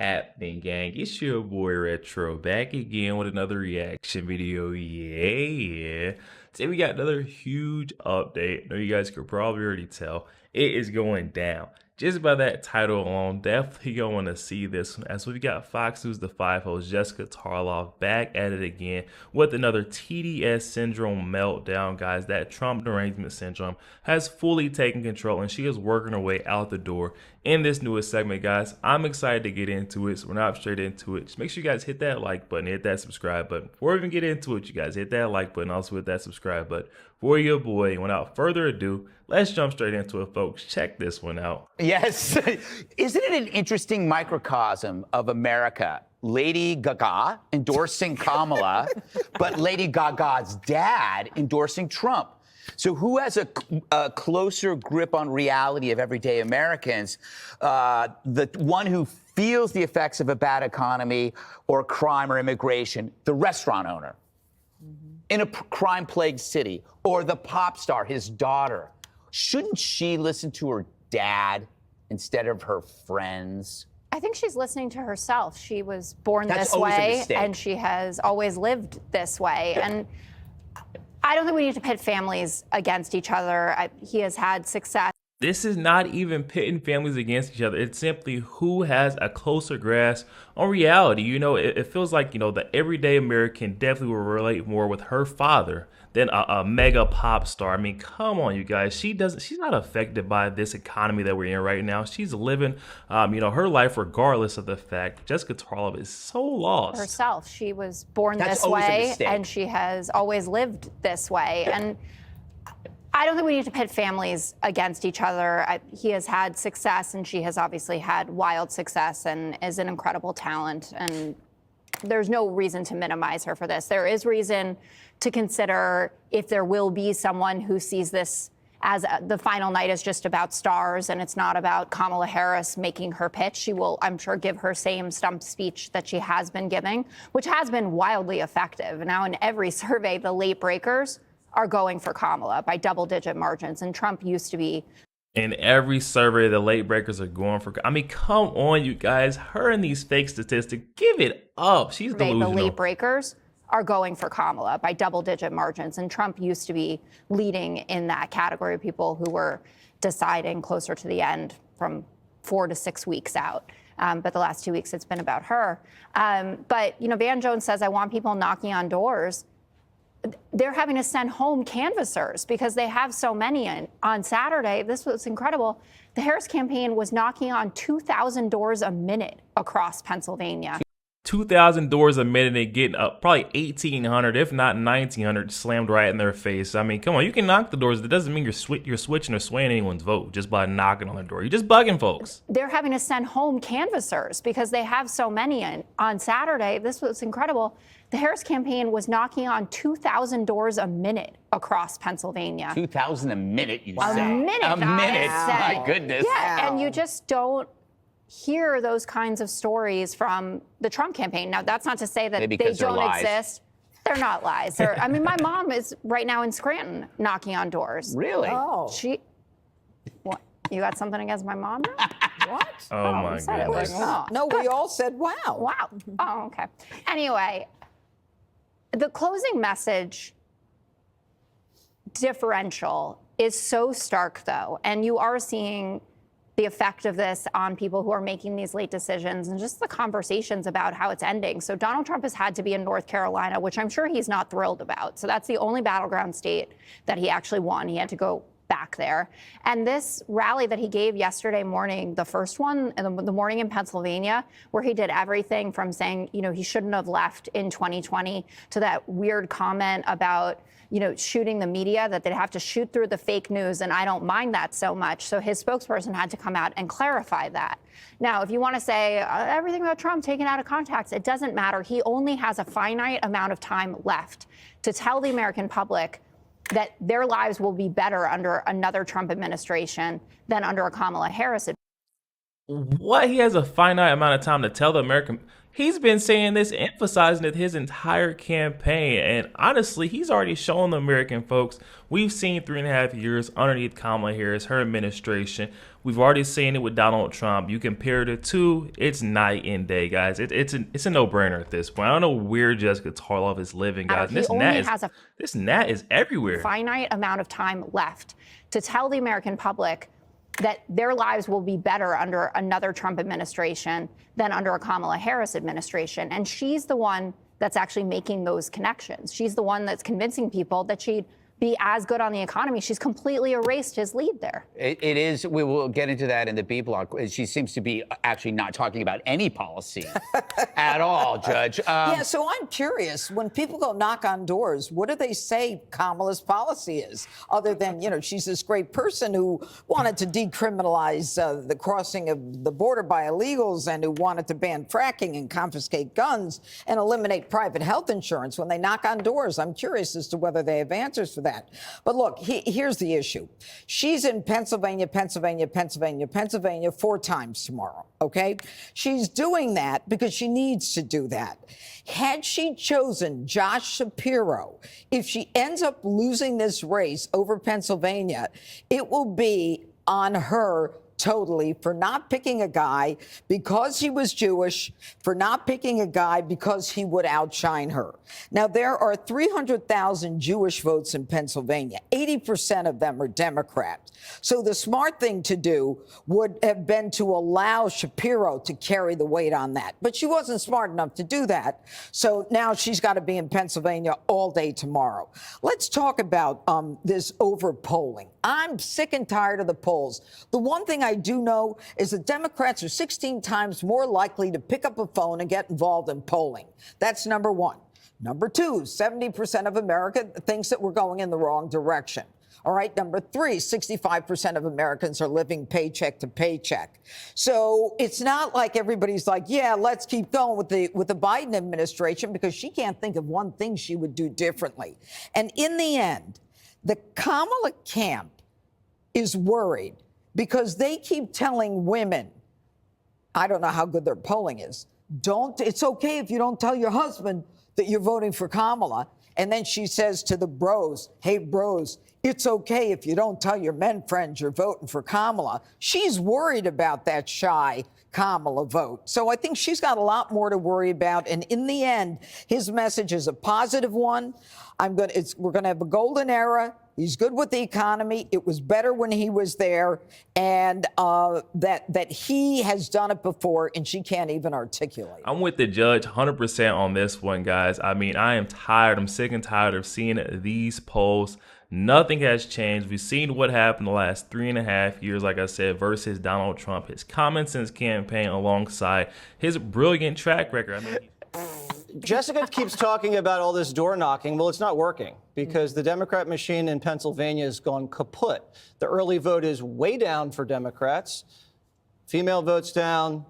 happening, gang? It's your boy Retro back again with another reaction video. Yeah. Today we got another huge update. I know you guys could probably already tell it is going down. Just by that title alone, definitely going to see this one. As we got Fox News, the 5 host Jessica Tarlov back at it again with another TDS syndrome meltdown, guys. That Trump derangement syndrome has fully taken control, and she is working her way out the door in this newest segment, guys. I'm excited to get into it, so we're not straight into it. Just make sure you guys hit that like button, hit that subscribe button. Before we even get into it, you guys hit that like button, also hit that subscribe button for your boy. Without further ado, let's jump straight into it, folks. Check this one out. Yes. Isn't it an interesting microcosm of America? Lady Gaga endorsing Kamala, but Lady Gaga's dad endorsing Trump. So who has a closer grip on reality of everyday Americans? The one who feels the effects of a bad economy or crime or immigration, the restaurant owner in a crime-plagued city, or the pop star, his daughter. Shouldn't she listen to her dad instead of her friends? I think she's listening to herself. She was born That's this always a way, mistake. and she has always lived this way. And I don't think we need to pit families against each other. He has had success. This is not even pitting families against each other. It's simply who has a closer grasp on reality. You know, it feels like, you know, the everyday American definitely will relate more with her father than a mega pop star. I mean, come on, you guys. She's not affected by this economy that we're in right now. She's living, you know, her life regardless of the fact. Jessica Tarlov is so lost. Herself. She was born That's this always a way, mistake. and she has always lived this way. And I don't think we need to pit families against each other. He has had success, and she has obviously had wild success and is an incredible talent. And there's no reason to minimize her for this. There is reason to consider if there will be someone who sees this as the final night is just about stars and it's not about Kamala Harris making her pitch. She will, I'm sure, give her same stump speech that she has been giving, which has been wildly effective. Now, in every survey, the late breakers are going for Kamala by double-digit margins, and Trump used to be. In every survey, the late breakers are going for. I mean, come on, you guys. Her and these fake statistics, give it up. She's delusional. The late breakers are going for Kamala by double-digit margins, and Trump used to be leading in that category of people who were deciding closer to the end from 4 to 6 weeks out. But the last 2 weeks, it's been about her. But, you know, Van Jones says, I want people knocking on doors. They're having to send home canvassers because they have so many. And on Saturday, this was incredible. The Harris campaign was knocking on 2,000 doors a minute across Pennsylvania. 2,000 doors a minute and getting up probably 1,800, if not 1,900, slammed right in their face. I mean, come on, you can knock the doors. That doesn't mean you're switching or swaying anyone's vote just by knocking on their door. You're just bugging folks. They're having to send home canvassers because they have so many. And on Saturday, this was incredible. The Harris campaign was knocking on 2,000 doors a minute across Pennsylvania. 2,000 a minute, you A say? minute, A minute. I said. My goodness. Yeah, and you just don't hear those kinds of stories from the Trump campaign. Now, that's not to say that Maybe they 'cause they're don't lies. exist. They're not lies. I mean, my mom is right now in Scranton knocking on doors. Really? Oh. What? You got something against my mom now? What? Oh my said it goodness. like, oh, No, we all said wow. wow. Oh, okay. Anyway, the closing message differential is so stark, though, and you are seeing the effect of this on people who are making these late decisions and just the conversations about how it's ending. So Donald Trump has had to be in North Carolina, which I'm sure he's not thrilled about. So that's the only battleground state that he actually won. He had to go back there. And this rally that he gave yesterday morning, the first one, the morning in Pennsylvania, where he did everything from saying, you know, he shouldn't have left in 2020 to that weird comment about, you know, shooting the media, that they'd have to shoot through the fake news. And I don't mind that so much. So his spokesperson had to come out and clarify that. Now, if you want to say everything about Trump taken out of context, it doesn't matter. He only has a finite amount of time left to tell the American public that their lives will be better under another Trump administration than under a Kamala Harris. What? He has a finite amount of time to tell the American. He's been saying this, emphasizing it his entire campaign. And honestly, he's already shown the American folks. We've seen 3.5 years underneath Kamala Harris, her administration. We've already seen it with Donald Trump. You compare the two, it's night and day, guys. It's a no-brainer at this point. I don't know where Jessica Tarlov is living, guys. He only has this gnat is everywhere. Finite amount of time left to tell the American public that their lives will be better under another Trump administration than under a Kamala Harris administration. And she's the one that's actually making those connections. She's the one that's convincing people that she'd be as good on the economy. She's completely erased his lead there. It is. We will get into that in the B block. She seems to be actually not talking about any policy at all, Judge. Yeah, so I'm curious, when people go knock on doors, what do they say Kamala's policy is? Other than, she's this great person who wanted to decriminalize the crossing of the border by illegals and who wanted to ban fracking and confiscate guns and eliminate private health insurance. When they knock on doors, I'm curious as to whether they have answers for that. But look, here's the issue. She's in Pennsylvania 4 times tomorrow, okay? She's doing that because she needs to do that. Had she chosen Josh Shapiro, if she ends up losing this race over Pennsylvania, it will be on her totally for not picking a guy because he was Jewish, for not picking a guy because he would outshine her. Now, there are 300,000 Jewish votes in Pennsylvania. 80% of them are Democrats. So the smart thing to do would have been to allow Shapiro to carry the weight on that. But she wasn't smart enough to do that. So now she's got to be in Pennsylvania all day tomorrow. Let's talk about this over polling. I'm sick and tired of the polls. The one thing I do know is that Democrats are 16 times more likely to pick up a phone and get involved in polling. That's number one. Number two, 70% of America thinks that we're going in the wrong direction. All right. Number three, 65% of Americans are living paycheck to paycheck. So it's not like everybody's like, yeah, let's keep going with the Biden administration, because she can't think of one thing she would do differently. And in the end, the Kamala camp is worried because they keep telling women, I don't know how good their polling is, it's okay if you don't tell your husband that you're voting for Kamala. And then she says to the bros, hey, bros, it's okay if you don't tell your men friends you're voting for Kamala. She's worried about that shy Kamala vote. So I think she's got a lot more to worry about. And in the end, his message is a positive one. We're going to have a golden era. He's good with the economy. It was better when he was there. And that he has done it before, and she can't even articulate. I'm with the judge 100% on this one, guys. I mean, I am tired. I'm sick and tired of seeing these polls. Nothing has changed. We've seen what happened the last 3.5 years, like I said, versus Donald Trump, his common sense campaign alongside his brilliant track record. I mean, Jessica keeps talking about all this door knocking. Well, it's not working because the Democrat machine in Pennsylvania has gone kaput. The early vote is way down for Democrats. Female votes down,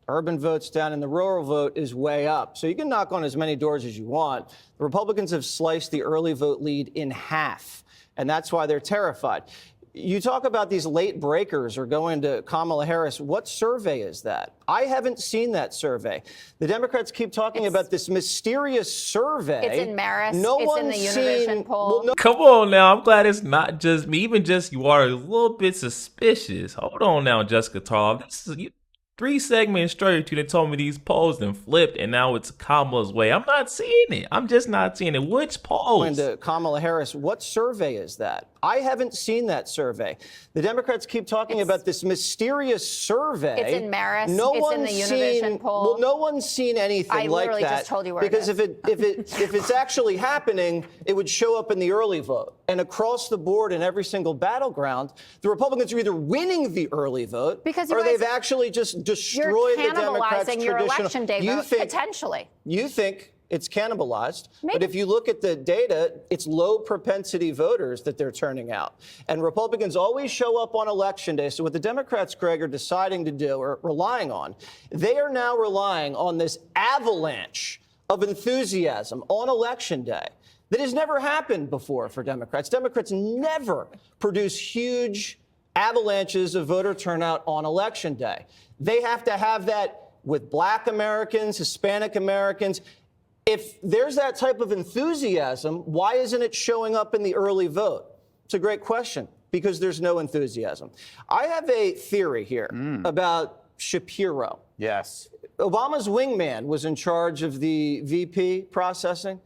urban votes down, and the rural vote is way up. So you can knock on as many doors as you want. The Republicans have sliced the early vote lead in half, and that's why they're terrified. You talk about these late breakers or going to Kamala Harris. What survey is that? I haven't seen that survey. The Democrats keep talking about this mysterious survey. It's in Marist. It's in the Univision poll. Well, come on now. I'm glad it's not just me. Even just you are a little bit suspicious. Hold on now, Jessica Tarlov. This is 3 segments straight to they told me these polls then flipped, and now it's Kamala's way. I'm not seeing it. I'm just not seeing it. Which polls? Going to Kamala Harris. What survey is that? I haven't seen that survey. The Democrats keep talking about this mysterious survey. It's in Marist. No it's in the Univision poll. Well, no one's seen anything like that. I literally just told you where because it is. if it's actually happening, it would show up in the early vote. And across the board in every single battleground, the Republicans are either winning the early vote or they've actually just destroyed the Democrats' traditional. You're cannibalizing your election day vote, potentially. You think it's cannibalized. Maybe. But if you look at the data, it's low propensity voters that they're turning out. And Republicans always show up on election day. So what the Democrats, Greg, are deciding to do or relying on, they are now relying on this avalanche of enthusiasm on election day that has never happened before for Democrats. Democrats never produce huge avalanches of voter turnout on election day. They have to have that with Black Americans, Hispanic Americans. If there's that type of enthusiasm, why isn't it showing up in the early vote? It's a great question, because there's no enthusiasm. I have a theory here about Shapiro. Yes. Obama's wingman was in charge of the VP processing.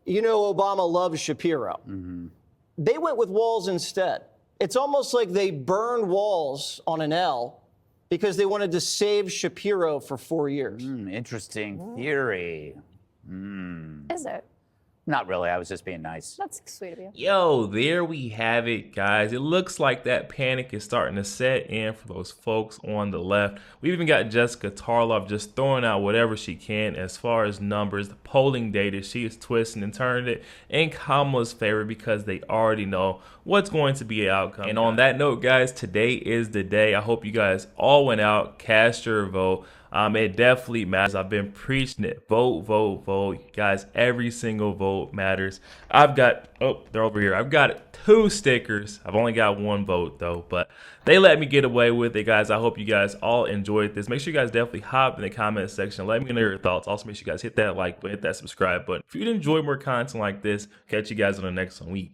You know, Obama loves Shapiro. They went with Walz instead. It's almost like they burned Walz on an L because they wanted to save Shapiro for 4 years. Interesting theory. Is it? Not really. I was just being nice. That's sweet of you. Yo, there we have it, guys. It looks like that panic is starting to set in for those folks on the left. We even got Jessica Tarlov just throwing out whatever she can as far as numbers, the polling data. She is twisting and turning it in Kamala's favor because they already know what's going to be the outcome. And on that note, guys, today is the day. I hope you guys all went out, cast your vote. It definitely matters. I've been preaching it. Vote, vote, vote. Guys, every single vote matters. I've got, oh, they're over here. I've got 2 stickers. I've only got 1 vote, though, but they let me get away with it, guys. I hope you guys all enjoyed this. Make sure you guys definitely hop in the comment section. Let me know your thoughts. Also, make sure you guys hit that like button, hit that subscribe button. If you'd enjoy more content like this, catch you guys on the next one.